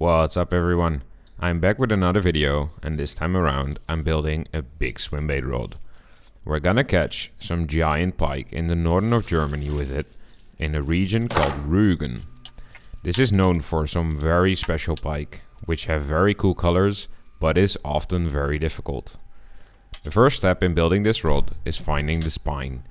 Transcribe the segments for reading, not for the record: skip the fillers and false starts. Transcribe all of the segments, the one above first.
What's up everyone? I'm back with another video, and this time around I'm building a big swimbait rod. We're gonna catch some giant pike in the northern of Germany with it, in a region called Rügen. This is known for some very special pike, which have very cool colors, but is often very difficult. The first step in building this rod is finding the spine.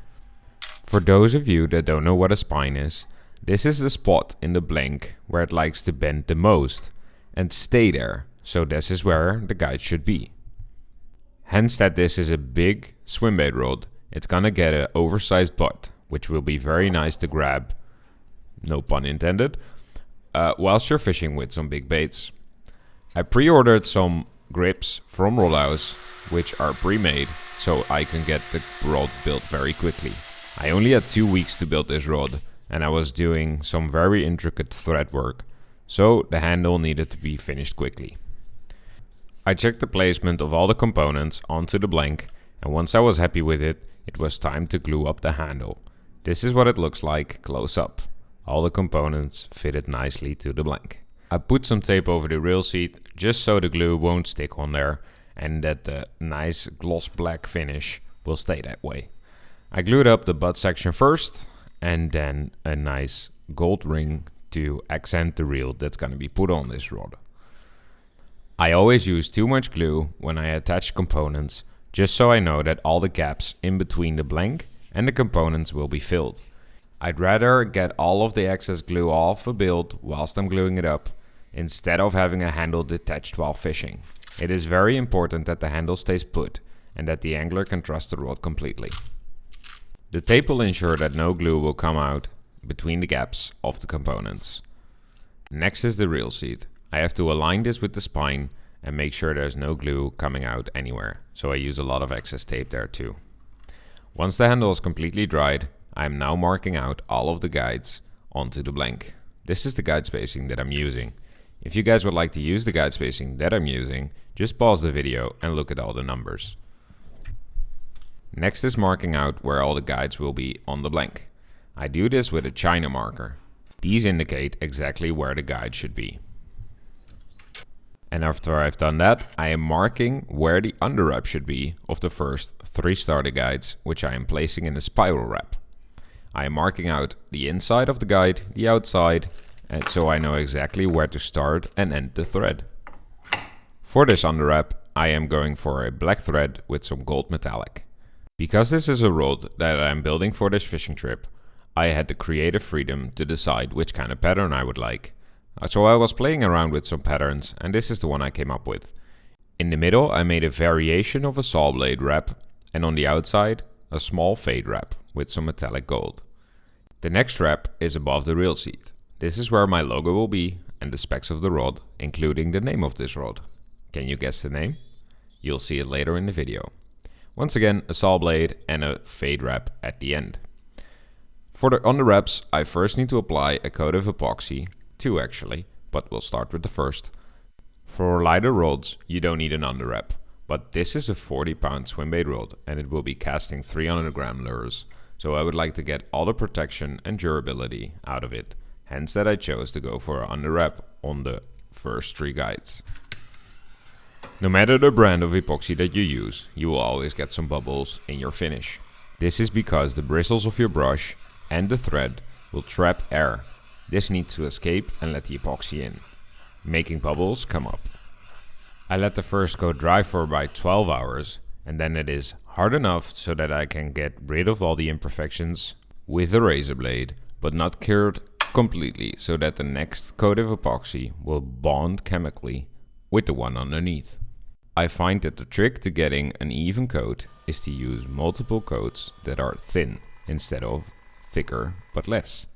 For those of you that don't know what a spine is, this is the spot in the blank where it likes to bend the most and stay there, so this is where the guide should be. Hence that this is a big swimbait rod, it's gonna get an oversized butt, which will be very nice to grab, no pun intended, whilst you're fishing with some big baits. I pre-ordered some grips from Rollhouse, which are pre-made, so I can get the rod built very quickly. I only had 2 weeks to build this rod, and I was doing some very intricate thread work, so the handle needed to be finished quickly. I checked the placement of all the components onto the blank, and once I was happy with it, it was time to glue up the handle. This is what it looks like close up. All the components fitted nicely to the blank. I put some tape over the rail seat just so the glue won't stick on there and that the nice gloss black finish will stay that way. I glued up the butt section first, and then a nice gold ring to accent the reel that's going to be put on this rod. I always use too much glue when I attach components, just so I know that all the gaps in between the blank and the components will be filled. I'd rather get all of the excess glue off a build whilst I'm gluing it up, instead of having a handle detached while fishing. It is very important that the handle stays put and that the angler can trust the rod completely. The tape will ensure that no glue will come out between the gaps of the components. Next is the reel seat. I have to align this with the spine and make sure there's no glue coming out anywhere, so I use a lot of excess tape there too. Once the handle is completely dried, I am now marking out all of the guides onto the blank. This is the guide spacing that I'm using. If you guys would like to use the guide spacing that I'm using, just pause the video and look at all the numbers. Next is marking out where all the guides will be on the blank. I do this with a China marker. These indicate exactly where the guide should be. And after I've done that, I am marking where the underwrap should be of the first 3 starter guides, which I am placing in a spiral wrap. I am marking out the inside of the guide, the outside, and so I know exactly where to start and end the thread. For this underwrap, I am going for a black thread with some gold metallic. Because this is a rod that I'm building for this fishing trip, I had the creative freedom to decide which kind of pattern I would like. So I was playing around with some patterns, and this is the one I came up with. In the middle I made a variation of a saw blade wrap, and on the outside a small fade wrap with some metallic gold. The next wrap is above the reel seat. This is where my logo will be and the specs of the rod, including the name of this rod. Can you guess the name? You'll see it later in the video. Once again, a saw blade and a fade wrap at the end. For the underwraps, I first need to apply a coat of epoxy, 2 actually, but we'll start with the first. For lighter rods, you don't need an underwrap, but this is a 40-pound swimbait rod and it will be casting 300-gram lures, so I would like to get all the protection and durability out of it, hence that I chose to go for an underwrap on the first 3 guides. No matter the brand of epoxy that you use, you will always get some bubbles in your finish. This is because the bristles of your brush and the thread will trap air. This needs to escape and let the epoxy in, making bubbles come up. I let the first coat dry for about 12 hours, and then it is hard enough so that I can get rid of all the imperfections with a razor blade, but not cured completely, so that the next coat of epoxy will bond chemically with the one underneath. I find that the trick to getting an even coat is to use multiple coats that are thin instead of thicker but less.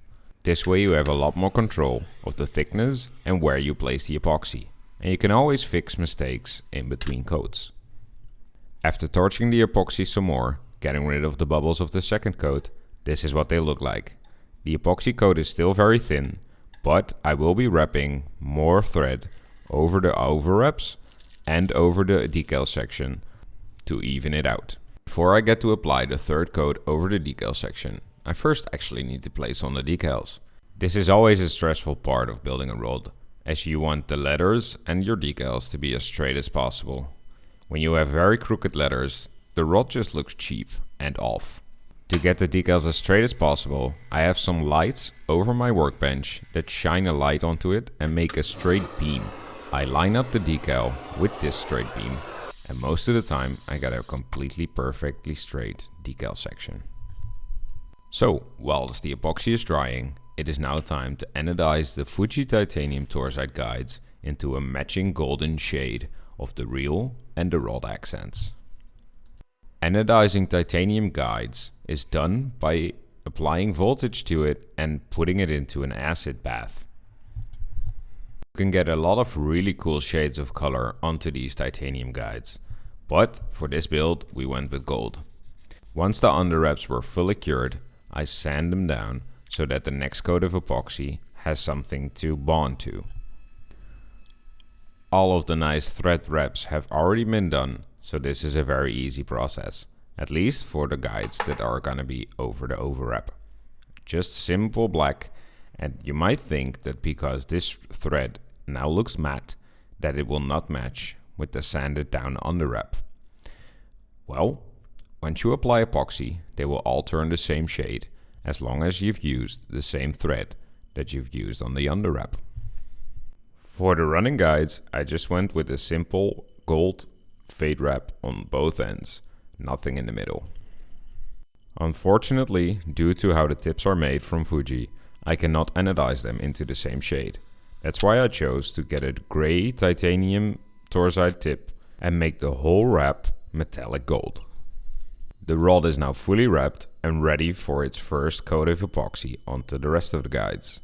This way you have a lot more control of the thickness and where you place the epoxy, and you can always fix mistakes in between coats. After torching the epoxy some more, getting rid of the bubbles of the second coat, this is what they look like. The epoxy coat is still very thin, but I will be wrapping more thread over the overwraps and over the decal section to even it out. Before I get to apply the third coat over the decal section, I first actually need to place on the decals. This is always a stressful part of building a rod, as you want the letters and your decals to be as straight as possible. When you have very crooked letters, the rod just looks cheap and off. To get the decals as straight as possible, I have some lights over my workbench that shine a light onto it and make a straight beam. I line up the decal with this straight beam, and most of the time I got a completely perfectly straight decal section. So, whilst the epoxy is drying, it is now time to anodize the Fuji titanium torsite guides into a matching golden shade of the reel and the rod accents. Anodizing titanium guides is done by applying voltage to it and putting it into an acid bath. You can get a lot of really cool shades of color onto these titanium guides, but for this build we went with gold. Once the underwraps were fully cured, I sand them down so that the next coat of epoxy has something to bond to. All of the nice thread wraps have already been done, so this is a very easy process, at least for the guides that are gonna be over the overwrap. Just simple black, and you might think that because this thread now looks matte, that it will not match with the sanded down underwrap. Well, once you apply epoxy, they will all turn the same shade, as long as you've used the same thread that you've used on the underwrap. For the running guides, I just went with a simple gold fade wrap on both ends, nothing in the middle. Unfortunately, due to how the tips are made from Fuji, I cannot anodize them into the same shade. That's why I chose to get a gray titanium torsite tip and make the whole wrap metallic gold. The rod is now fully wrapped and ready for its first coat of epoxy onto the rest of the guides.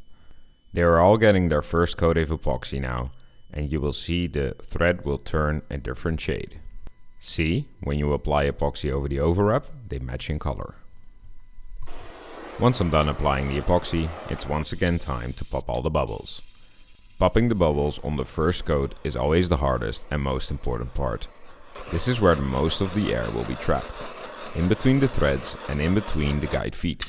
They are all getting their first coat of epoxy now, and you will see the thread will turn a different shade. See, when you apply epoxy over the overwrap, they match in color. Once I'm done applying the epoxy, it's once again time to pop all the bubbles. Popping the bubbles on the first coat is always the hardest and most important part. This is where the most of the air will be trapped, in between the threads and in between the guide feet.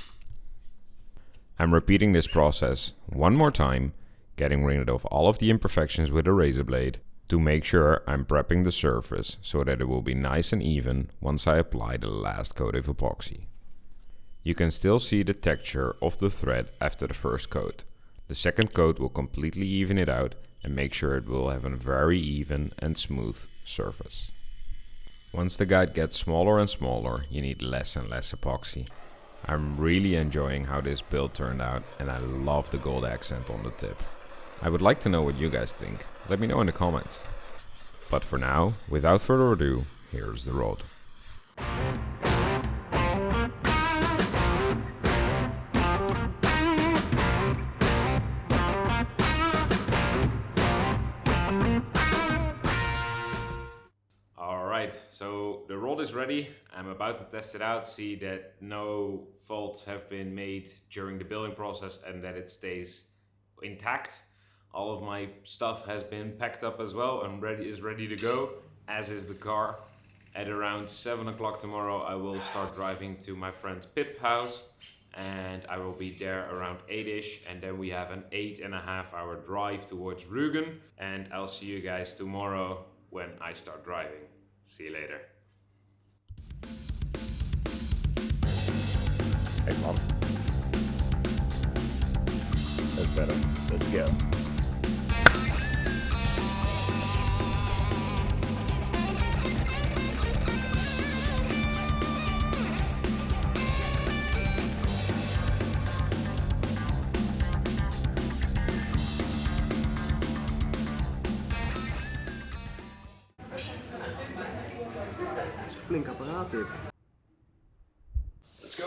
I'm repeating this process one more time, getting rid of all of the imperfections with a razor blade to make sure I'm prepping the surface so that it will be nice and even once I apply the last coat of epoxy. You can still see the texture of the thread after the first coat. The second coat will completely even it out and make sure it will have a very even and smooth surface. Once the guide gets smaller and smaller, you need less and less epoxy. I'm really enjoying how this build turned out, and I love the gold accent on the tip. I would like to know what you guys think. Let me know in the comments. But for now, without further ado, here's the rod. Alright, so the rod is ready. I'm about to test it out, see that no faults have been made during the building process and that it stays intact. All of my stuff has been packed up as well and is ready to go, as is the car. At around 7 o'clock tomorrow I will start driving to my friend's Pip house, and I will be there around 8ish, and then we have an 8.5 hour drive towards Rügen, and I'll see you guys tomorrow when I start driving. See you later. Hey, Mom. That's better. Let's go. Flink apparaat dit. Let's go.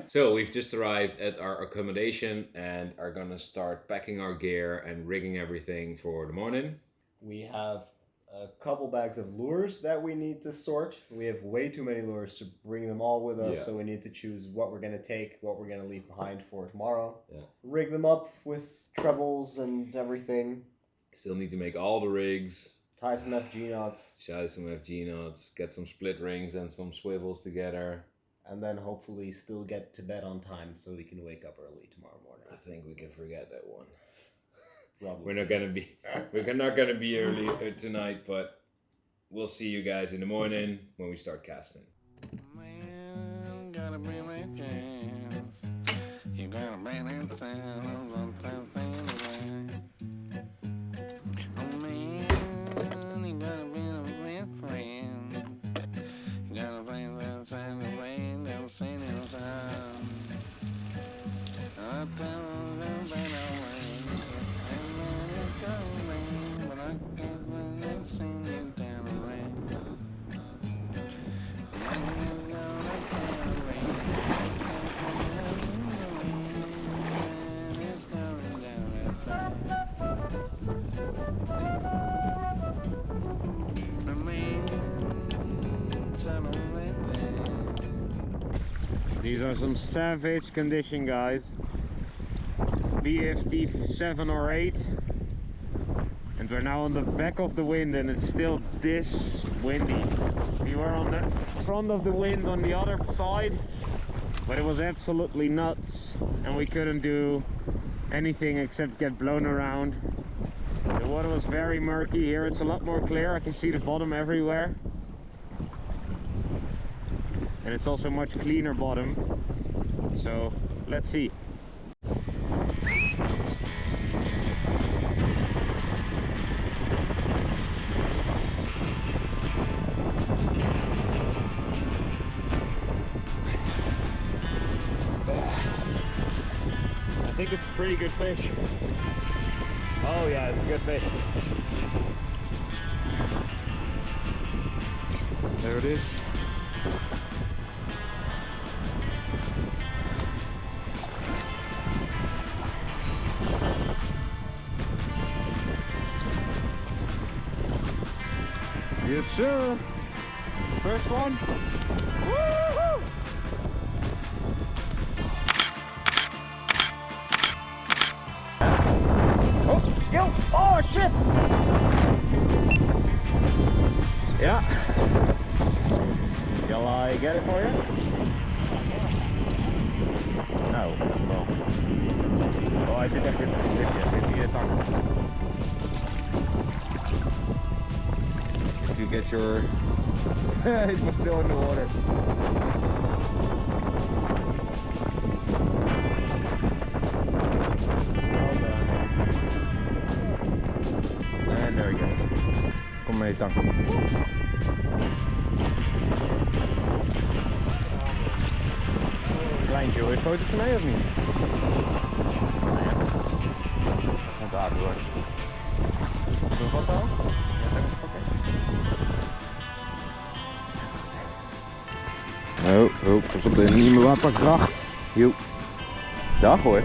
So we've just arrived at our accommodation and are gonna start packing our gear and rigging everything for the morning. We have a couple bags of lures that we need to sort. We have way too many lures to bring them all with us, Yeah. so we need to choose what we're going to take, what we're going to leave behind for tomorrow. Yeah. Rig them up with trebles and everything. Still need to make all the rigs, tie some FG knots, Tie some FG knots, get some split rings and some swivels together. and then hopefully still get to bed on time so we can wake up early tomorrow morning. I think we can forget that one. Probably. We're not gonna be early tonight, but we'll see you guys in the morning when we start casting. Man, gotta be my chance. You gotta be that sound of the thing. Oh man, you gotta be a real friend. You gotta play that sound of rain, they'll sing it sound. I'll tell them better way. And then it's coming, but I can't let it sing it down the rain. These are some savage condition, guys. BFT 7 or 8. And we're now on the back of the wind and it's still this windy. We were on the front of the wind on the other side, but it was absolutely nuts and we couldn't do anything except get blown around. The water was very murky. Here it's a lot more clear. I can see the bottom everywhere. And it's also much cleaner bottom. So let's see. I think it's a pretty good fish. Oh yeah, it's a good fish. There it is. Yes sir! First one! Woo-hoo! Oh, yo! Oh shit! Yeah. Shall I get it for you? No. Oh, hij zit echt in de tang. If you get your... it was still in the water. Well done. And there he goes. Kom mee, tang. Kleintje, wil je foto's van mij of niet? Nee, ja. Dat gaat aardig hoor. Doe wat dan? Ja, dat is oké. Oh, pas op de niet meer waterkracht. Jo. Dag hoor.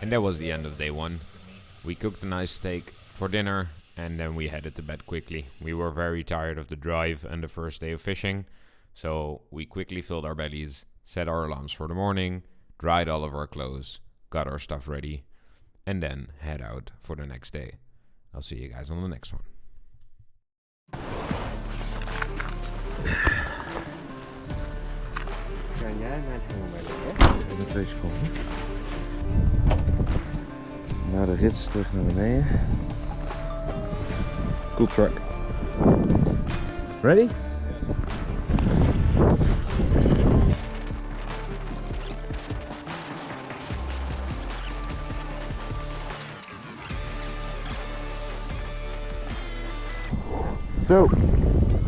And that was the end of day one. We cooked a nice steak for dinner and then we headed to bed quickly. We were very tired of the drive and the first day of fishing, so we quickly filled our bellies, set our alarms for the morning, dried all of our clothes, got our stuff ready, and then head out for the next day. I'll see you guys on the next one. Kan jij mijn helemaal met 2 seconden? Nou, de rits terug naar beneden. Cool truck. Ready? So,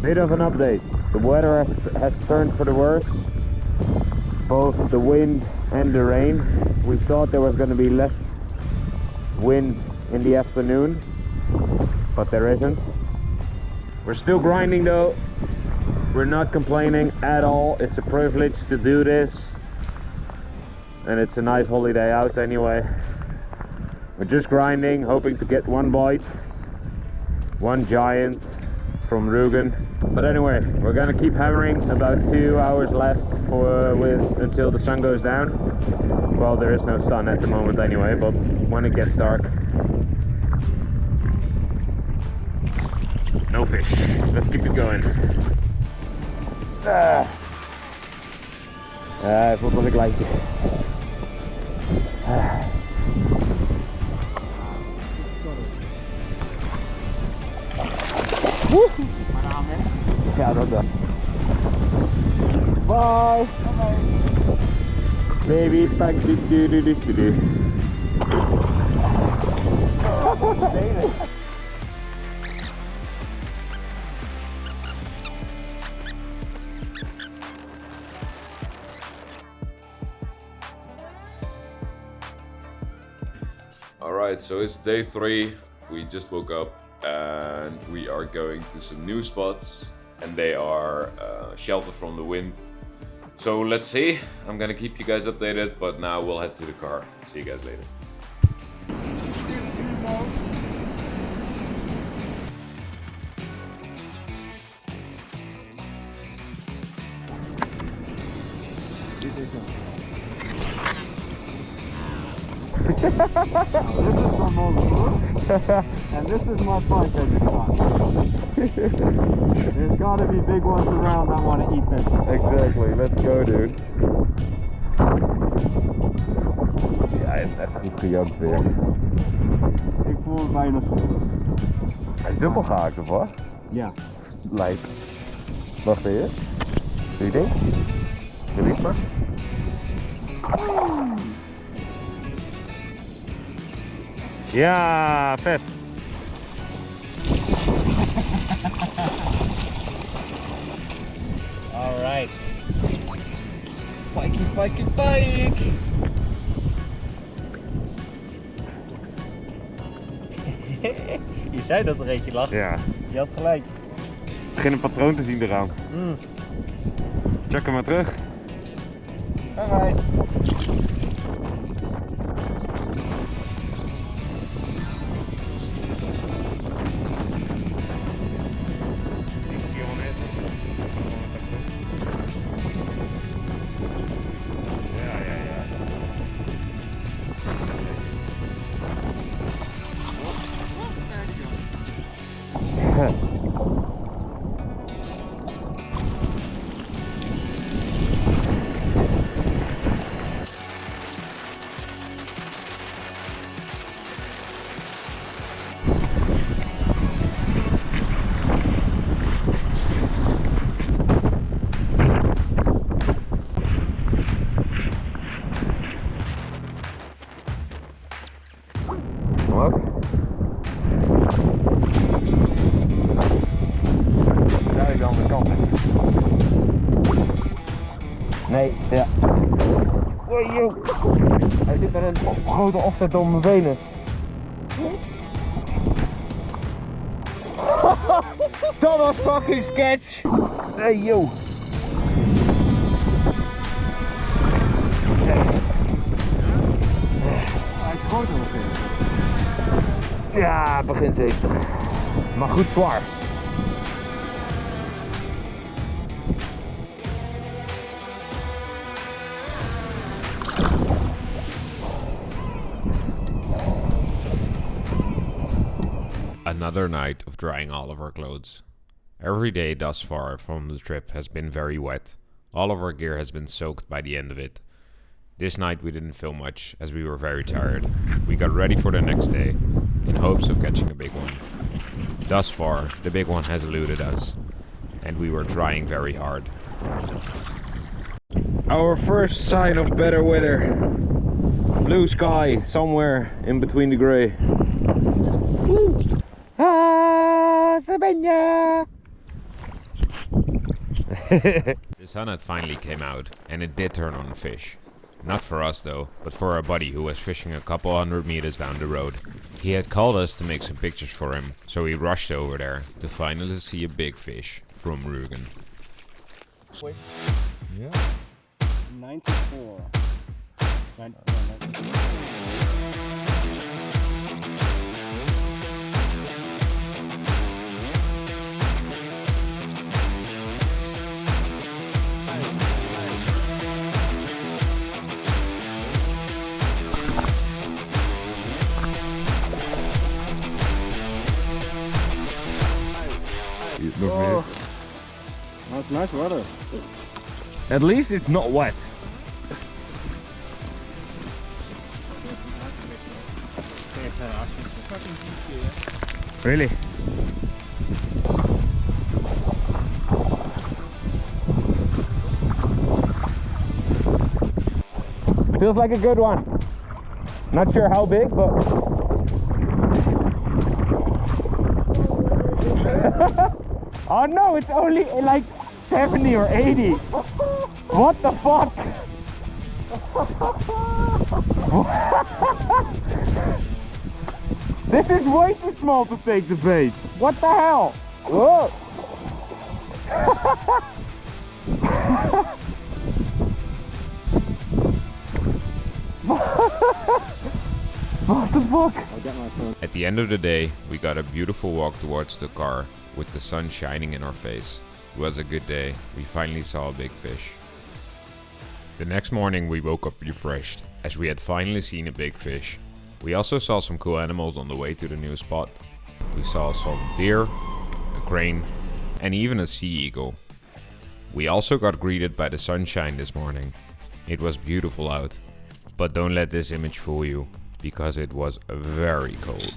bit of an update. The weather has turned for the worse. Both the wind and the rain. We thought there was going to be less wind in the afternoon, but there isn't. We're still grinding though. We're not complaining at all. It's a privilege to do this, and it's a nice holiday out anyway. We're just grinding, hoping to get one bite, one giant, from Rügen. But anyway, we're gonna keep hammering. About 2 hours left until the sun goes down. Well, there is no sun at the moment anyway, but when it gets dark. No fish. Let's keep it going. Voelt wat ik lijntje. Ja, dat wel. Bye. Maybe back do. Alright, so it's day 3. We just woke up and we are going to some new spots, and they are sheltered from the wind. So let's see. I'm gonna keep you guys updated, but now we'll head to the car. See you guys later. This is Ramon's roof, and this is my Pike I just caught. There's gotta be big ones around that want to eat this. Exactly, let's go, dude. Ja, hij heeft echt goed gejamd weer. Ik voel het bijna zo. Hij is dubbel gehaakt, of wat? Ja. Lijkt. Wacht even. Doe je ding? Release maar. Ja, vet. Alright. Pikey, pikey, pike! Je zei dat er eentje lag. Ja. Je had gelijk. Ik begin een patroon te zien eraan. Check hem maar terug. Alright. Nee, ja. Wow, joh. Hij zit met een grote offset om mijn benen. Dat was fucking sketch. Hey, joh. Hij is groter nog in. Ja, begin 70. Maar goed zwaar. Another night of drying all of our clothes. Every day thus far from the trip has been very wet. All of our gear has been soaked by the end of it. This night we didn't film much as we were very tired. We got ready for the next day in hopes of catching a big one. Thus far, the big one has eluded us, and we were trying very hard. Our first sign of better weather. Blue sky somewhere in between the grey. Woo! Ah, Sabina! The sun had finally came out, and it did turn on the fish. Not for us though, but for our buddy who was fishing a couple 100 meters down the road. He had called us to make some pictures for him, so we rushed over there to finally see a big fish from Rügen. Wait. Yeah. 94. 94. Nice weather. At least it's not wet. Really? Feels like a good one. Not sure how big, but oh no, it's only like 70 or 80. What the fuck? This is way too small to take the bait. What the hell? Whoa. What the fuck? I'll get my phone. At the end of the day, we got a beautiful walk towards the car with the sun shining in our face. It was a good day. We finally saw a big fish. The next morning we woke up refreshed, as we had finally seen a big fish. We also saw some cool animals on the way to the new spot. We saw some deer, a crane, and even a sea eagle. We also got greeted by the sunshine this morning. It was beautiful out. But don't let this image fool you, because it was very cold.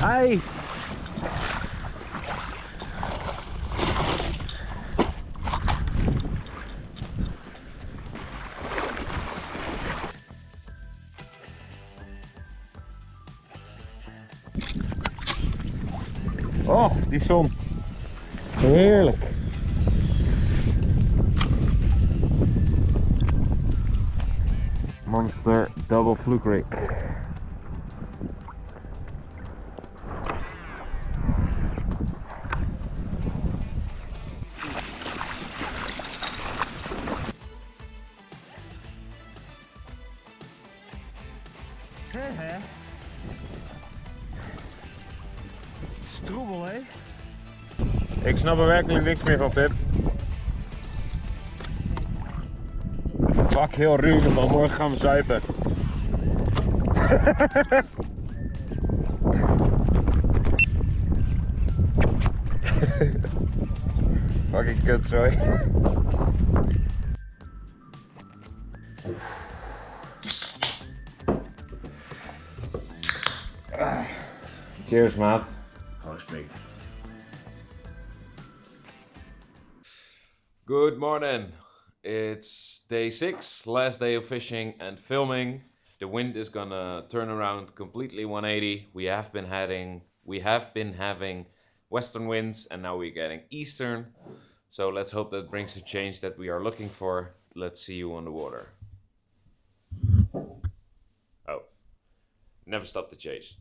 Ice! Oh, die zon. Heerlijk. Monster double fluke rig. Stroebel, hè? Ik snap er werkelijk niks meer van, Pip. Fuck, heel ruw, man. Morgen gaan we zuipen. Fucking kut, sorry. Cheers, maat. Hartstikke. Good morning. It's day 6, last day of fishing and filming. The wind is gonna turn around completely 180. We have been having western winds and now we're getting eastern. So let's hope that brings the change that we are looking for. Let's see you on the water. Oh, never stop the chase.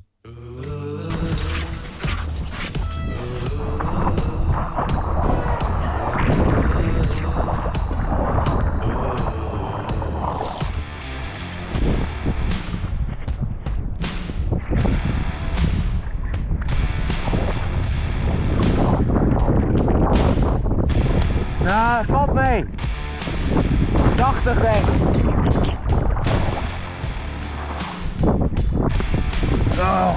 Nou, valt mee. 80 denk ik. Oh.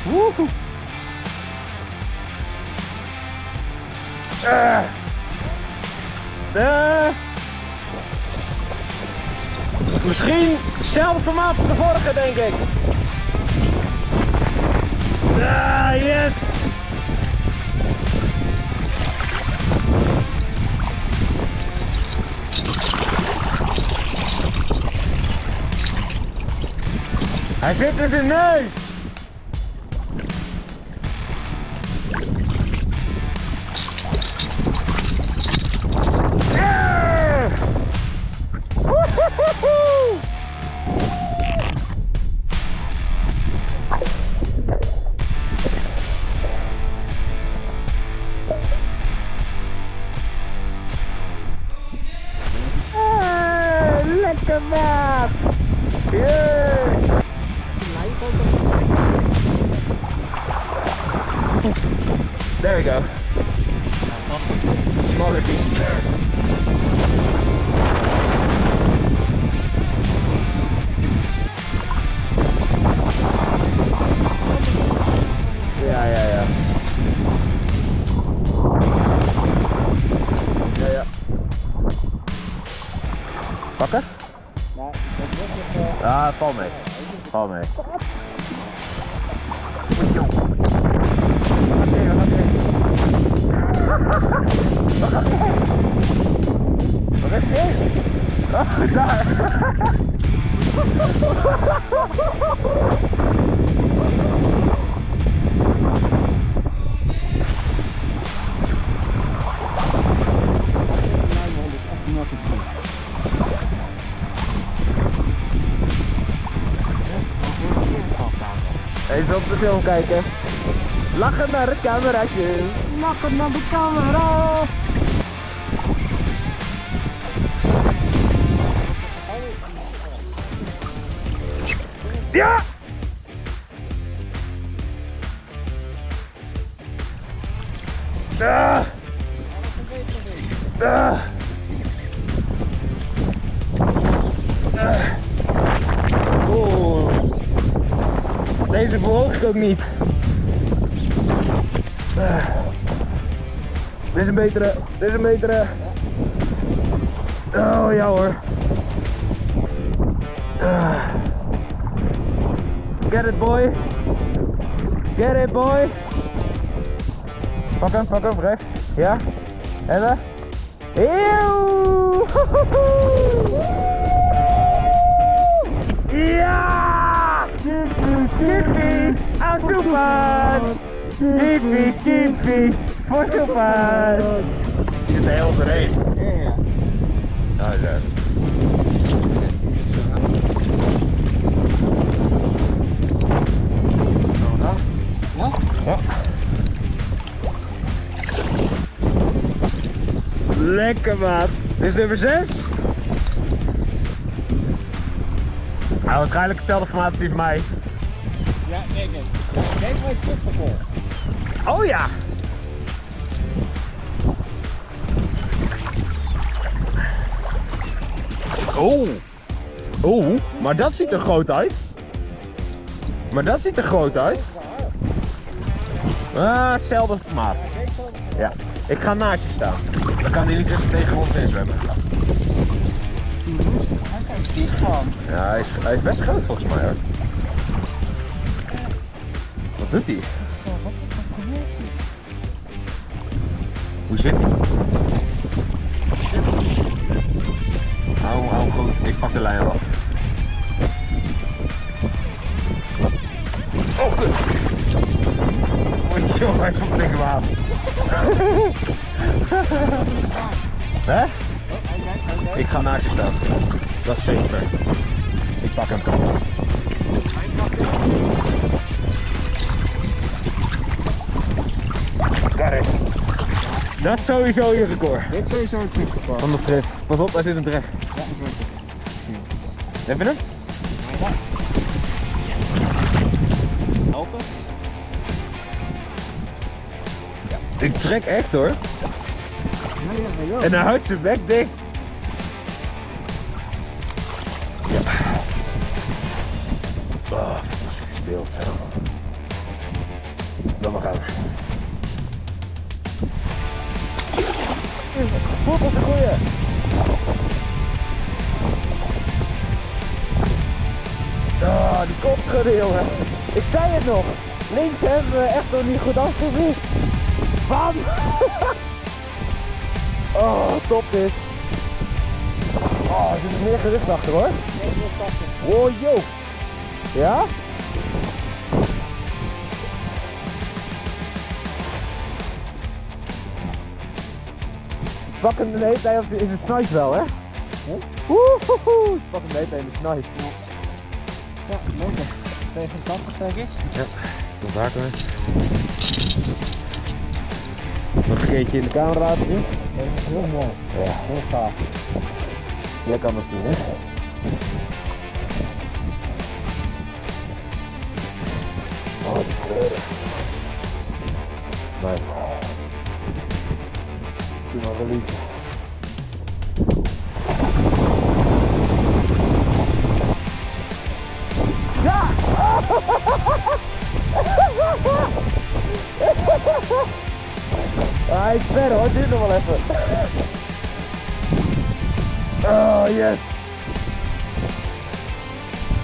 Woehoe. Misschien hetzelfde formaat als de vorige, denk ik. Ah, yes! Hij zit in zijn neus! Lekker maat! Yeah. There we go. Smaller fish. Ja. Ja. Pakken? Nee, dat wordt nog... Ja, val mee. Val mee. Wat heb je? Oh, daar! Even op de film kijken. Lachen naar het cameraatje. Lachen naar de camera. Ja! Oeh. Deze verhoog ik ook niet. Dit is een betere. Dit is een betere. Oh ja hoor. Get it boy. Get it boy. Pak hem, rechts. Ja. Hebben. Eeuw. Ja! Kippie! Aan soepad! Kippie! Voor soepad! Je zit er heel doorheen. Ja. Nou, zo. Ja? Lekker maat. Dit is nummer 6. Nou, waarschijnlijk hetzelfde formaat als die van mij. Ja, denk ik. Deze wordt supervol. Oh ja! Oh, maar dat ziet er groot uit. Ah, hetzelfde formaat. Ja, ik ga naast je staan. Dan kan hij niet tussen tegen ons in zwemmen. Hij is ziek gewoon. Ja, hij is best groot volgens mij hoor. Wat doet hij? Hoe zit hij? Hou hem goed, ik pak de lijn af. Oh, kut! Oh joh, hij is op dikke water. Hè? Ik ga naast je staan. Dat is safer. Ik pak hem. Kijk. Dat is sowieso je record. Dit is sowieso het record. Van de trip. Pas op, daar zit een tref. Ja, ik weet het. Heb je hem? Helpen? Ik trek echt hoor. En hij houdt zijn bek dicht. Ja. Oh, fantastisch beeld. Dan maar gaan. Wat een goeie. Ah, die kopschudden jongen. Ik zei het nog. Links hebben we echt nog niet goed afgezien. Bam! Oh, top dit. Oh, er zit meer gewicht achter hoor. Wow, yo. Ja? Pak hem de hele tijd in de snipe wel, hè? Woehoehoe! Pak hem de hele tijd in de snipe. Ja, lekker. 85 denk ik. Ja, nog daar kunnen. Nog een keertje in de camera laten zien. Dat is heel mooi. Ja. Heel gaaf. Jij kan het doen, hè? Oh, die kleuren. Nice. Doe maar release. Ja! Hij is ver hoor, duurt nog wel even. Oh yes!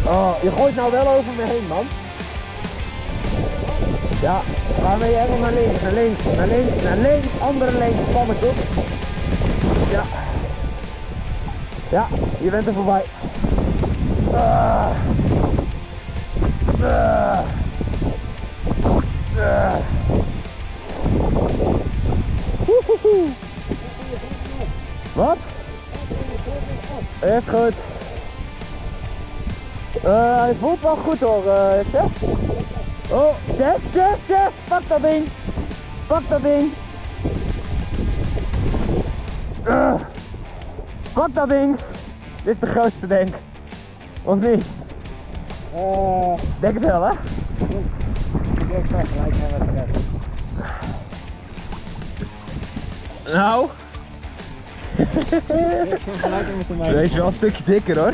Oh, je gooit nou wel over me heen, man. Ja, waarmee je helemaal naar links, naar links, naar links, naar links, andere links, kom eens op. Ja. Ja, je bent er voorbij. Wat? Echt goed. Hij voelt wel goed hoor, Chef. Oh, chef, pak dat ding. Pak dat ding. Pak dat ding. Dit is de grootste denk. Of niet? Denk het wel hè? Ik zeg gelijk naar wat er nou. Deze is wel een stukje dikker hoor.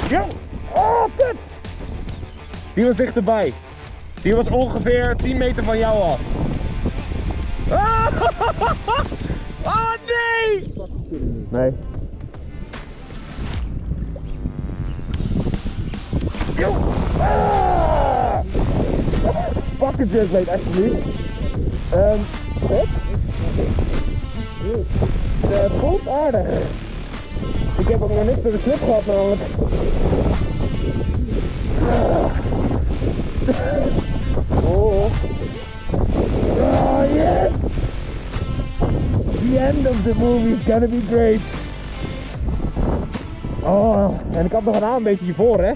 Ja! Oh, kut! Die was dichterbij. Die was ongeveer 10 meter van jou af. Ah! Oh nee! Nee. Ah! Pak het jetblade alsjeblieft. Goed? Het voelt aardig. Ik heb ook nog niks door de slip gehad namelijk. Oh. Oh yes! The end of the movie is gonna be great. Oh, en ik had nog een aan een beetje hiervoor hè.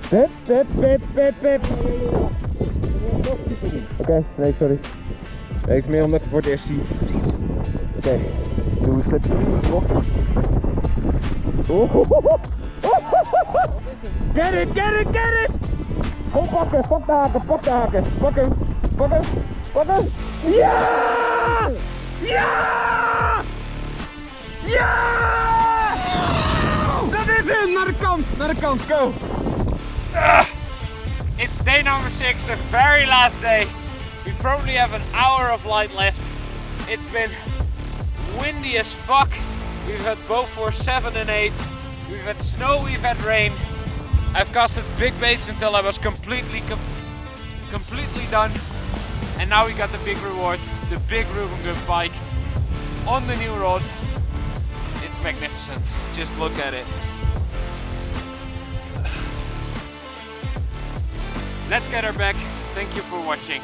Pip. Oké, nee sorry. Nee, is meer omdat ik het voor het eerst zie. Oké, doe een slipje. Get it! Kom pakken, pak de haken. Pak hem. Ja! Dat is hem, naar de kant, go! It's day number 6, the very last day. We probably have an hour of light left. It's been windy as fuck. We've had both for 7 and 8. We've had snow, we've had rain. I've casted big baits until I was completely done. And now we got the big reward, the big Ruben Gun Pike on the new rod. It's magnificent, just look at it. Let's get her back. Thank you for watching.